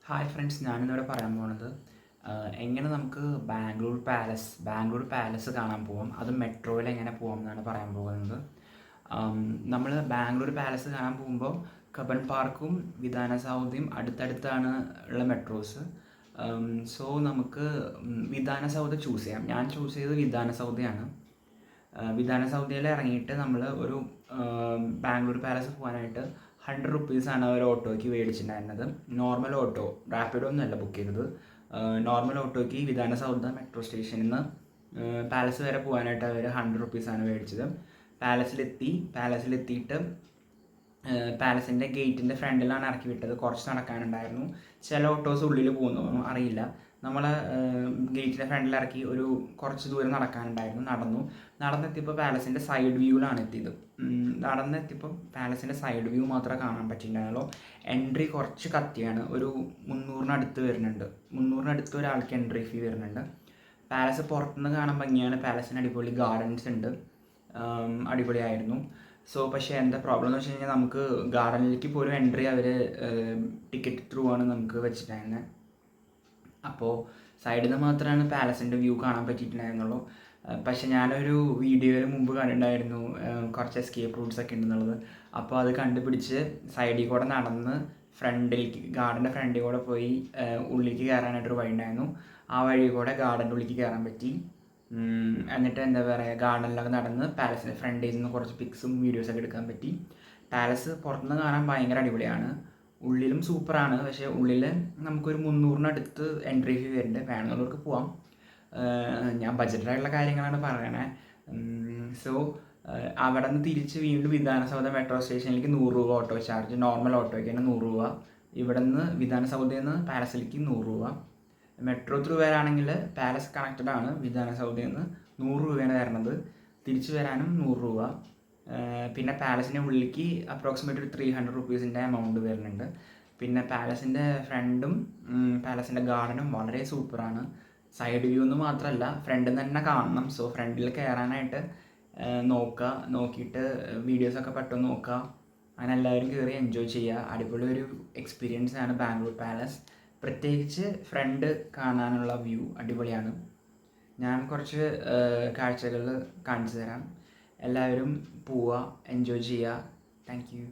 Hi friends, ഞാനിന്നിവിടെ പറയാൻ പോകുന്നത് എങ്ങനെ നമുക്ക് ബാംഗ്ലൂർ പാലസ് കാണാൻ പോകാം, അത് മെട്രോയിൽ എങ്ങനെ പോകാം എന്നാണ് പറയാൻ പോകുന്നത്. നമ്മൾ ബാംഗ്ലൂർ പാലസ് കാണാൻ പോകുമ്പോൾ കബൻ പാർക്കും വിധാന സൗധയും അടുത്തടുത്താണ് ഉള്ള മെട്രോസ്. സോ നമുക്ക് വിധാന സൗധ ചൂസ് ചെയ്യാം. ഞാൻ ചൂസ് ചെയ്തത് വിധാന സൗധയാണ്. വിധാന സൗധയിൽ ഇറങ്ങിയിട്ട് നമ്മൾ ഒരു ബാംഗ്ലൂർ പാലസ് പോകാനായിട്ട് 100 റുപ്പീസാണ് ഒരു ഓട്ടോയ്ക്ക് മേടിച്ചിട്ടുണ്ടായിരുന്നത്. നോർമൽ ഓട്ടോ, റാപ്പിഡോ ഒന്നുമല്ല ബുക്ക് ചെയ്തത്. നോർമൽ ഓട്ടോയ്ക്ക് വിധാന സൗധ മെട്രോ സ്റ്റേഷനിൽ നിന്ന് പാലസ് വരെ പോകാനായിട്ട് അവർ 100 റുപ്പീസാണ് മേടിച്ചത്. പാലസിലെത്തിയിട്ട് പാലസിൻ്റെ ഗേറ്റിൻ്റെ ഫ്രണ്ടിലാണ് ഇറക്കി വിട്ടത്. കുറച്ച് നടക്കാനുണ്ടായിരുന്നു. ചില ഓട്ടോസ് ഉള്ളിൽ പോകുന്നു അറിയില്ല. നമ്മളെ ഗേറ്റിൻ്റെ ഫ്രണ്ടിൽ ഇറക്കി ഒരു കുറച്ച് ദൂരം നടക്കാനുണ്ടായിരുന്നു. നടന്നെത്തിയപ്പോൾ പാലസിൻ്റെ സൈഡ് വ്യൂവിലാണ് എത്തിയത്. നടന്നെത്തിയപ്പോൾ പാലസിൻ്റെ സൈഡ് വ്യൂ മാത്രമേ കാണാൻ പറ്റിയിട്ടുണ്ടായുള്ളൂ. എൻട്രി കുറച്ച് കത്തിയാണ്. ഒരു 300-നടുത്ത് വരുന്നുണ്ട്. 300-നടുത്ത് ഒരാൾക്ക് എൻട്രി ഫീ വരുന്നുണ്ട്. പാലസ് പുറത്തുനിന്ന് കാണാൻ ഭംഗിയാണ്. പാലസിന് അടിപൊളി ഗാർഡൻസ് ഉണ്ട്. അടിപൊളിയായിരുന്നു. പക്ഷേ എന്താ പ്രോബ്ലം എന്ന് വെച്ച് കഴിഞ്ഞാൽ നമുക്ക് ഗാർഡനിലേക്ക് പോലും എൻട്രി അവർ ടിക്കറ്റ് ത്രൂ ആണ് നമുക്ക് വെച്ചിട്ടുണ്ടായിരുന്നത്. അപ്പോൾ സൈഡിൽ നിന്ന് മാത്രമാണ് പാലസിൻ്റെ വ്യൂ കാണാൻ പറ്റിയിട്ടുണ്ടായിരുന്നുള്ളൂ. പക്ഷെ ഞാനൊരു വീഡിയോയിൽ മുമ്പ് കണ്ടിട്ടുണ്ടായിരുന്നു കുറച്ച് എസ്കേപ്പ് റൂട്ട്സ് ഒക്കെ ഉണ്ടെന്നുള്ളത്. അപ്പോൾ അത് കണ്ടുപിടിച്ച് സൈഡിൽ കൂടെ നടന്ന് ഗാർഡൻ്റെ ഫ്രണ്ടിൽ കൂടെ പോയി ഉള്ളിലേക്ക് കയറാനായിട്ടൊരു വഴി ഉണ്ടായിരുന്നു. ആ വഴി കൂടെ ഗാർഡൻ്റെ ഉള്ളിലേക്ക് കയറാൻ പറ്റി. എന്നിട്ട് എന്താ പറയുക, ഗാർഡനിലൊക്കെ നടന്ന് പാലസിൻ്റെ ഫ്രണ്ടിൽ നിന്ന് കുറച്ച് പിക്സും വീഡിയോസൊക്കെ എടുക്കാൻ പറ്റി. പാലസ് പുറത്തുനിന്ന് കാണാൻ ഭയങ്കര അടിപൊളിയാണ്. ഉള്ളിലും സൂപ്പറാണ്. പക്ഷേ ഉള്ളിൽ നമുക്കൊരു 300-നടുത്ത് എൻട്രി ഫീ വരുന്നുണ്ട്. വേണമെന്നുള്ളവർക്ക് പോവാം. ഞാൻ ബഡ്ജറ്റായിട്ടുള്ള കാര്യങ്ങളാണ് പറയണേ. അവിടെ നിന്ന് തിരിച്ച് വീണ്ടും വിധാനസൗധ മെട്രോ സ്റ്റേഷനിലേക്ക് 100 രൂപ ഓട്ടോ ചാർജ്. നോർമൽ ഓട്ടോയ്ക്ക് തന്നെ 100 രൂപ. ഇവിടെ നിന്ന് വിധാനസൗധയിൽ നിന്ന് പാലസിലേക്ക് 100 രൂപ. മെട്രോ ത്രൂ വരാണെങ്കിൽ പാലസ് കണക്റ്റഡ് ആണ്. വിധാനസൗധയിൽ നിന്ന് 100 രൂപയാണ് തരുന്നത്. തിരിച്ചു വരാനും 100 രൂപ. പിന്നെ പാലസിൻ്റെ ഉള്ളിലേക്ക് അപ്രോക്സിമേറ്റ് ഒരു 300 റുപ്പീസിൻ്റെ എമൗണ്ട് വരുന്നുണ്ട്. പിന്നെ പാലസിൻ്റെ ഫ്രണ്ടും പാലസിൻ്റെ ഗാർഡനും വളരെ സൂപ്പറാണ്. സൈഡ് വ്യൂ എന്ന് മാത്രമല്ല, ഫ്രണ്ടിൽ നിന്ന് തന്നെ കാണണം. ഫ്രണ്ടിൽ കയറാനായിട്ട് നോക്കിയിട്ട് വീഡിയോസൊക്കെ പെട്ടെന്ന് നോക്കുക. അങ്ങനെ എല്ലാവരും കയറി എൻജോയ് ചെയ്യുക. അടിപൊളി ഒരു എക്സ്പീരിയൻസ് ആണ് ബാംഗ്ലൂർ പാലസ്. പ്രത്യേകിച്ച് ഫ്രണ്ട് കാണാനുള്ള വ്യൂ അടിപൊളിയാണ്. ഞാൻ കുറച്ച് കാഴ്ചകൾ കാണിച്ചു തരാം. എല്ലാവരും പോവുക, എൻജോയ് ചെയ്യുക. Thank you.